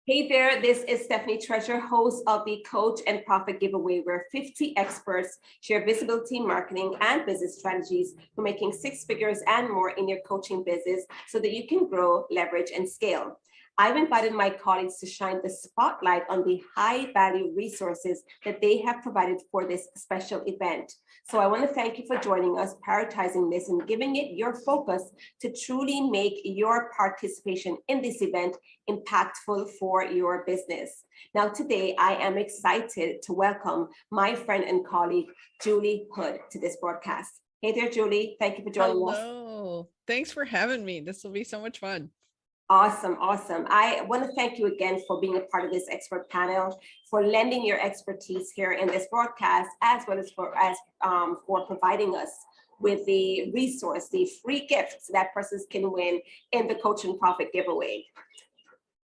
Hey there, this is Stephanie Treasure, host of the Coach and Profit Giveaway, where 50 experts share visibility, marketing, and business strategies for making six figures and more in your coaching business so that you can grow, leverage, and scale. I've invited my colleagues to shine the spotlight on the high value resources that they have provided for this special event. So I want to thank you for joining us, prioritizing this, and giving it your focus to truly make your participation in this event impactful for your business. Now, today, I am excited to welcome my friend and colleague, Julie Hood, to this broadcast. Hey there, Julie. Thank you for joining us. Hello. Thanks for having me. This will be so much fun. Awesome, awesome. I want to thank you again for being a part of this expert panel, for lending your expertise here in this broadcast, as well as for providing us with the resource, the free gifts that persons can win in the Coach and Profit giveaway.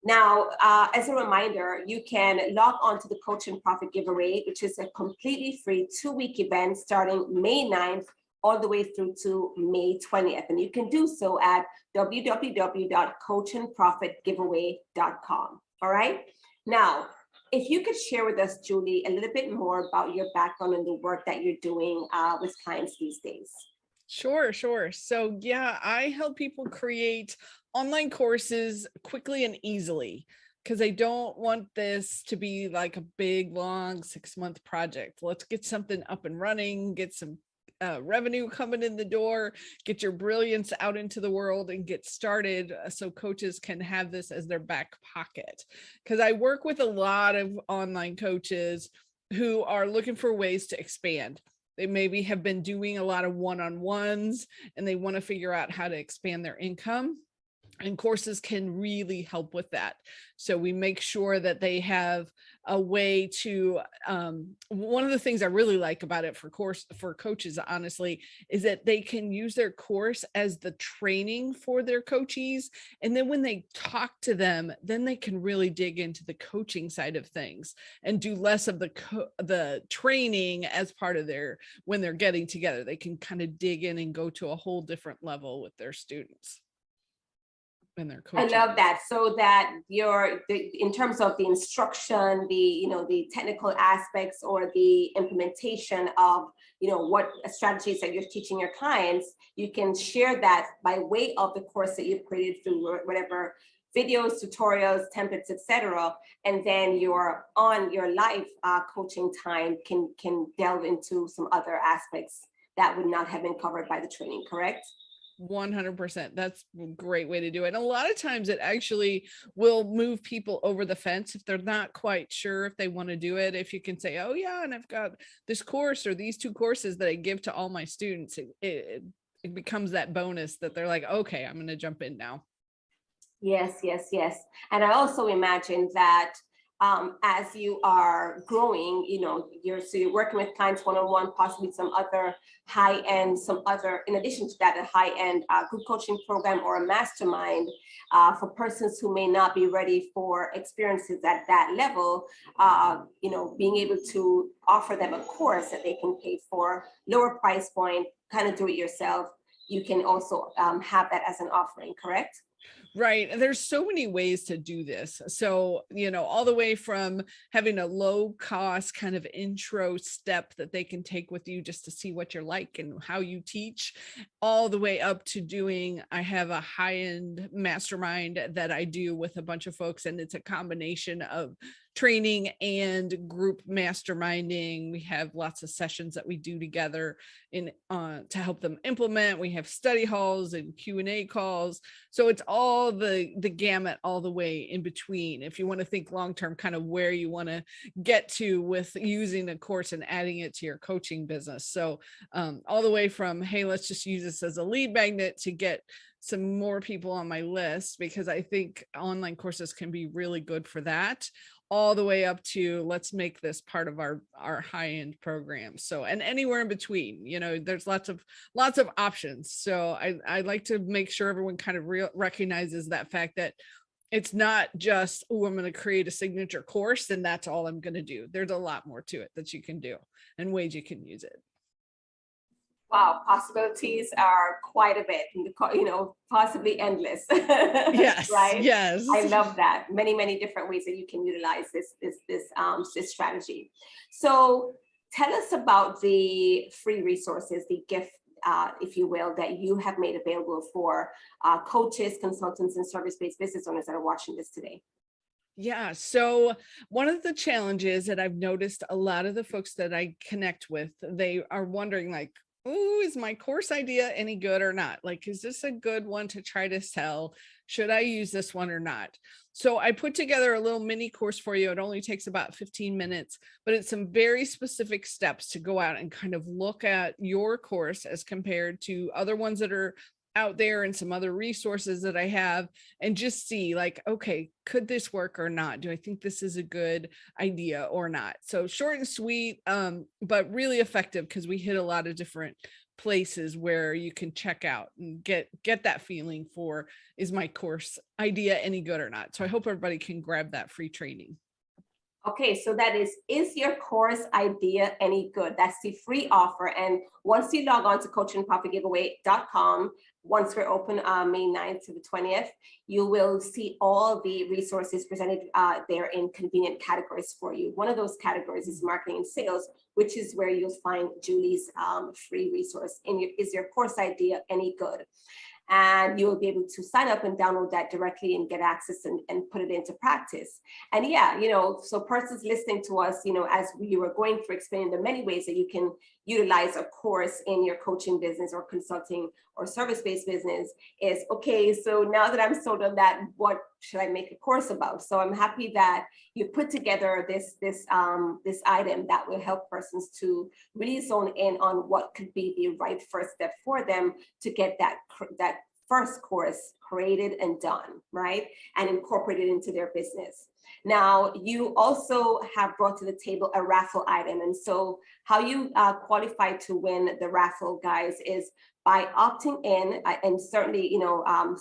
Now, as a reminder, you can log on to the Coach and Profit giveaway, which is a completely free 2-week event starting May 9th all the way through to May 20th. And you can do so at www.coachandprofitgiveaway.com. All right. Now, if you could share with us, Julie, a little bit more about your background and the work that you're doing with clients these days. Sure. So yeah, I help people create online courses quickly and easily because I don't want this to be like a big, long 6-month project. Let's get something up and running, get some revenue coming in the door, get your brilliance out into the world and get started so coaches can have this as their back pocket. Because I work with a lot of online coaches who are looking for ways to expand. They maybe have been doing a lot of one-on-ones and they want to figure out how to expand their income. And courses can really help with that. So we make sure that they have a way to, one of the things I really like about it for coaches, honestly, is that they can use their course as the training for their coachees. And then when they talk to them, then they can really dig into the coaching side of things and do less of the training as part of when they're getting together. They can kind of dig in and go to a whole different level with their students. I love that. So that in terms of the instruction, the technical aspects or the implementation of what strategies that you're teaching your clients, you can share that by way of the course that you've created through whatever videos, tutorials, templates, etc. And then your live coaching time can delve into some other aspects that would not have been covered by the training. Correct? 100%. That's a great way to do it. And a lot of times it actually will move people over the fence if they're not quite sure if they want to do it. If you can say, oh yeah, and I've got this course or these 2 courses that I give to all my students, it becomes that bonus that they're like, okay, I'm going to jump in now. Yes. And I also imagine that as you are growing, you're working with clients one-on-one, possibly some other high-end, in addition to that, a high-end group coaching program or a mastermind for persons who may not be ready for experiences at that level, being able to offer them a course that they can pay for, lower price point, kind of do it yourself. You can also have that as an offering, correct? Right. And there's so many ways to do this. So, all the way from having a low cost kind of intro step that they can take with you just to see what you're like and how you teach, all the way up to I have a high-end mastermind that I do with a bunch of folks. And it's a combination of training and group masterminding. We have lots of sessions that we do together to help them implement. We have study halls and Q&A calls. So it's all the gamut all the way in between. If you want to think long-term, kind of where you want to get to with using a course and adding it to your coaching business. So all the way from, hey, let's just use this as a lead magnet to get some more people on my list, because I think online courses can be really good for that, all the way up to let's make this part of our high-end program. So, and anywhere in between, there's lots of options. So I like to make sure everyone kind of recognizes that fact that it's not just, oh, I'm going to create a signature course and that's all I'm going to do. There's a lot more to it that you can do and ways you can use it. Wow, possibilities are quite a bit, possibly endless, Yes, right? I yes. love that. Many, many different ways that you can utilize this strategy. So tell us about the free resources, the gift, if you will, that you have made available for coaches, consultants, and service-based business owners that are watching this today. Yeah. So one of the challenges that I've noticed a lot of the folks that I connect with, they are wondering like, oh, is my course idea any good or not? Like, is this a good one to try to sell? Should I use this one or not? So I put together a little mini course for you. It only takes about 15 minutes, but it's some very specific steps to go out and kind of look at your course as compared to other ones that are out there and some other resources that I have, and just see like, okay, could this work or not? Do I think this is a good idea or not? So short and sweet, but really effective because we hit a lot of different places where you can check out and get that feeling for, is my course idea any good or not? So I hope everybody can grab that free training. Okay, so that is your course idea any good? That's the free offer. And once you log on to coachandprofitgiveaway.com, once we're open May 9th to the 20th, you will see all the resources presented there in convenient categories for you. One of those categories is marketing and sales, which is where you'll find Julie's free resource. Is your course idea any good? And you'll be able to sign up and download that directly and get access and put it into practice. And yeah, so persons listening to us, as we were going through explaining the many ways that you can utilize a course in your coaching business or consulting or service-based business, is okay, so now that I'm sold on that, what should I make a course about? So I'm happy that you put together this item that will help persons to really zone in on what could be the right first step for them to get that first course created and done, right? And incorporated into their business. Now, you also have brought to the table a raffle item. And so how you qualify to win the raffle, guys, is by opting in and certainly,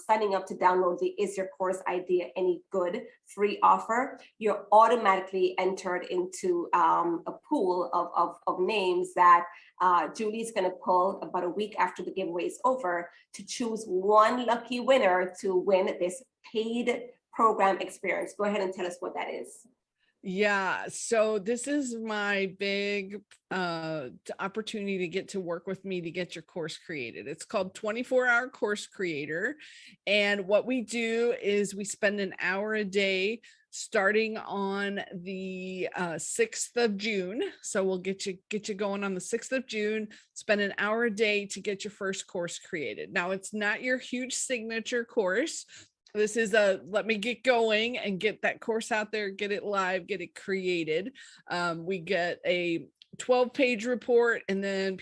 signing up to download the Is Your Course Idea Any Good free offer. You're automatically entered into a pool of names that Julie's going to pull about a week after the giveaway is over to choose one lucky winner to win this paid program experience. Go ahead and tell us what that is. Yeah, so this is my big opportunity to get to work with me to get your course created. It's called 24-hour course creator. And what we do is we spend an hour a day starting on the 6th of June. So we'll get you going on the 6th of June, spend an hour a day to get your first course created. Now, it's not your huge signature course. This is let me get going and get that course out there, get it live, get it created. We get a 12-page report, and then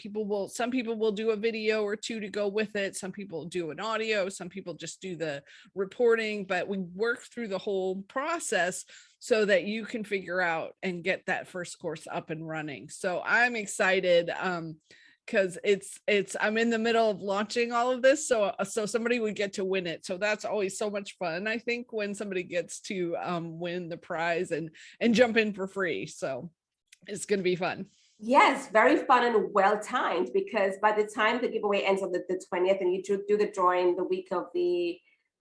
some people will do a video or two to go with it. Some people do an audio, some people just do the reporting, but we work through the whole process so that you can figure out and get that first course up and running. So I'm excited. Because I'm in the middle of launching all of this, so somebody would get to win it. So that's always so much fun, I think, when somebody gets to win the prize and jump in for free. So it's going to be fun. Yes, very fun and well timed, because by the time the giveaway ends on the 20th and you do the drawing the week of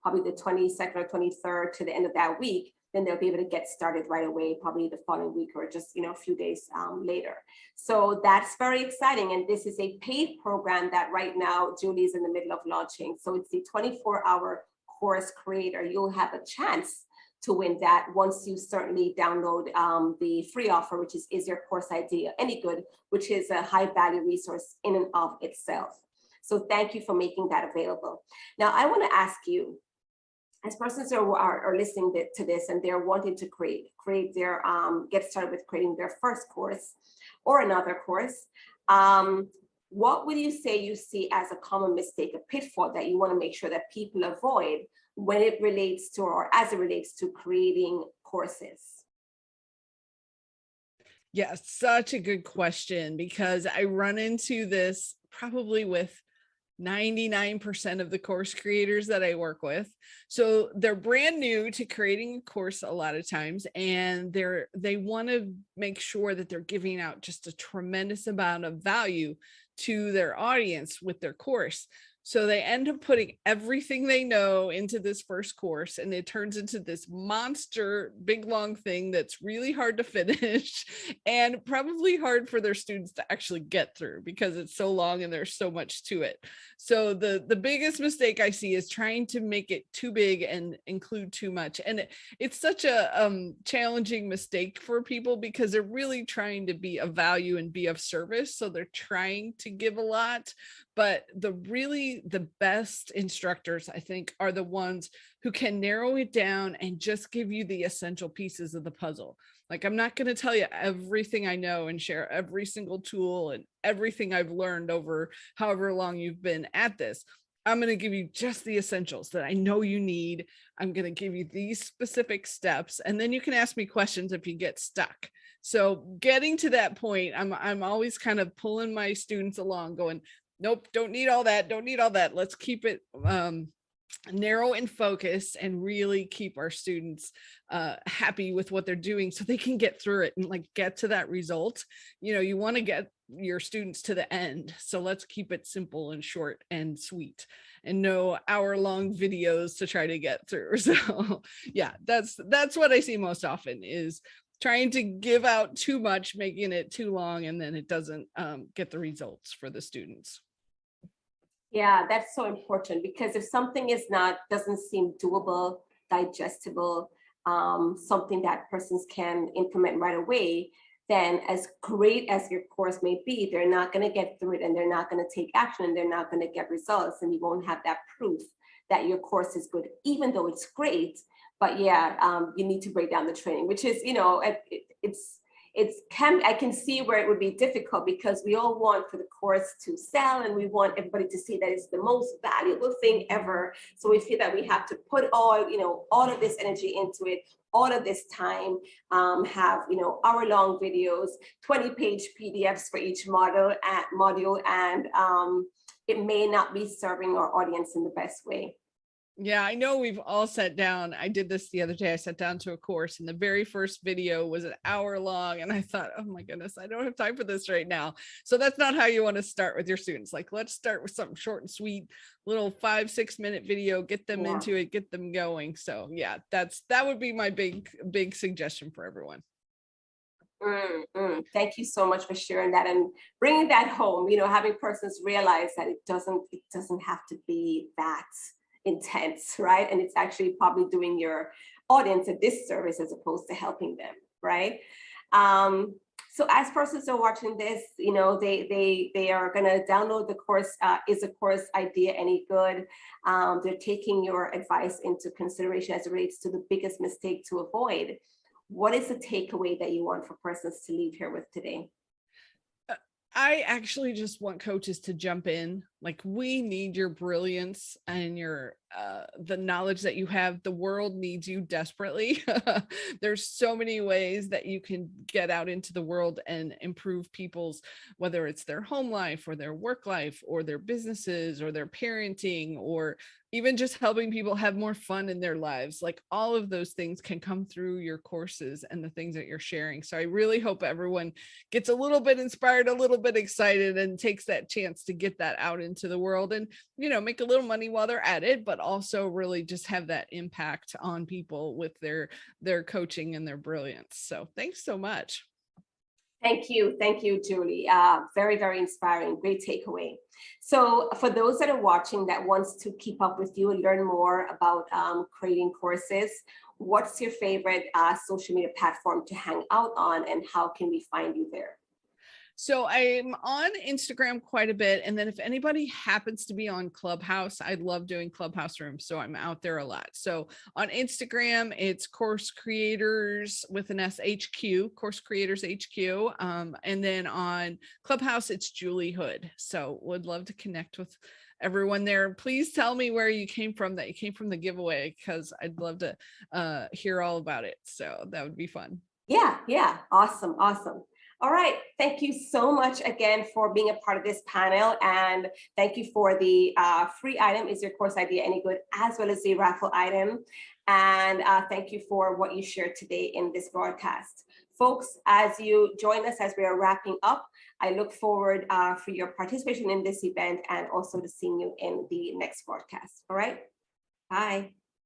probably the 22nd or 23rd to the end of that week, then they'll be able to get started right away, probably the following week or just a few days later. So that's very exciting. And this is a paid program that right now Julie's in the middle of launching. So it's the 24-hour course creator. You'll have a chance to win that once you certainly download the free offer, which is Your Course Idea Any Good, which is a high value resource in and of itself. So thank you for making that available. Now, I want to ask you, as persons are listening to this and they're wanting to create their get started with creating their first course or another course, what would you say you see as a common mistake, a pitfall that you want to make sure that people avoid when it relates to, or as it relates to, creating courses? Yeah, such a good question, because I run into this probably with 99% of the course creators that I work with. So they're brand new to creating a course a lot of times, and they want to make sure that they're giving out just a tremendous amount of value to their audience with their course. So they end up putting everything they know into this first course, and it turns into this monster big long thing that's really hard to finish and probably hard for their students to actually get through because it's so long and there's so much to it. So the biggest mistake I see is trying to make it too big and include too much. And it's such a challenging mistake for people because they're really trying to be of value and be of service. So they're trying to give a lot, but the best instructors, I think, are the ones who can narrow it down and just give you the essential pieces of the puzzle. Like, I'm not going to tell you everything I know and share every single tool and everything I've learned over however long you've been at this. I'm going to give you just the essentials that I know you need. I'm going to give you these specific steps, and then you can ask me questions if you get stuck. So getting to that point, I'm always kind of pulling my students along going, nope, don't need all that. Don't need all that. Let's keep it narrow and focused and really keep our students happy with what they're doing so they can get through it and like get to that result. You know, you want to get your students to the end. So let's keep it simple and short and sweet and no hour-long videos to try to get through. So yeah, that's what I see most often is trying to give out too much, making it too long, and then it doesn't get the results for the students. Yeah, that's so important because if something doesn't seem doable, digestible, something that persons can implement right away, then as great as your course may be, they're not going to get through it and they're not going to take action and they're not going to get results, and you won't have that proof that your course is good, even though it's great. But yeah, you need to break down the training, which is, you know, I can see where it would be difficult because we all want for the course to sell and we want everybody to see that it's the most valuable thing ever. So we feel that we have to put all of this energy into it, all of this time, have, hour-long videos, 20-page PDFs for each module, and it may not be serving our audience in the best way. Yeah, I know we've all sat down. I did this the other day. I sat down to a course and the very first video was an hour long. And I thought, oh my goodness, I don't have time for this right now. So that's not how you want to start with your students. Like, let's start with something short and sweet, little 5-6 minute video, get them into it, get them going. So yeah, that would be my big suggestion for everyone. Thank you so much for sharing that and bringing that home, having persons realize that it doesn't have to be that intense, right? And it's actually probably doing your audience a disservice as opposed to helping them, right? So as persons are watching this, they are going to download the course. Is the course idea any good? They're taking your advice into consideration as it relates to the biggest mistake to avoid. What is the takeaway that you want for persons to leave here with today? I actually just want coaches to jump in. Like, we need your brilliance and your the knowledge that you have. The world needs you desperately. There's so many ways that you can get out into the world and improve people's, whether it's their home life or their work life or their businesses or their parenting, or even just helping people have more fun in their lives. Like, all of those things can come through your courses and the things that you're sharing. So I really hope everyone gets a little bit inspired, a little bit excited, and takes that chance to get that out into the world and, make a little money while they're at it, but also really just have that impact on people with their coaching and their brilliance. So thanks so much. Thank you, Julie. Very, very inspiring. Great takeaway. So for those that are watching that wants to keep up with you and learn more about creating courses, what's your favorite social media platform to hang out on, and how can we find you there? So I'm on Instagram quite a bit. And then if anybody happens to be on Clubhouse, I love doing Clubhouse rooms. So I'm out there a lot. So on Instagram, it's Course Creators with an SHQ, Course Creators HQ. And then on Clubhouse, it's Julie Hood. So would love to connect with everyone there. Please tell me where you came from, that you came from the giveaway, because I'd love to hear all about it. So that would be fun. Yeah. Awesome. All right. Thank you so much again for being a part of this panel. And thank you for the free item, Is Your Course Idea Any Good?, as well as the raffle item. And thank you for what you shared today in this broadcast. Folks, as you join us as we are wrapping up, I look forward for your participation in this event and also to seeing you in the next broadcast. All right. Bye.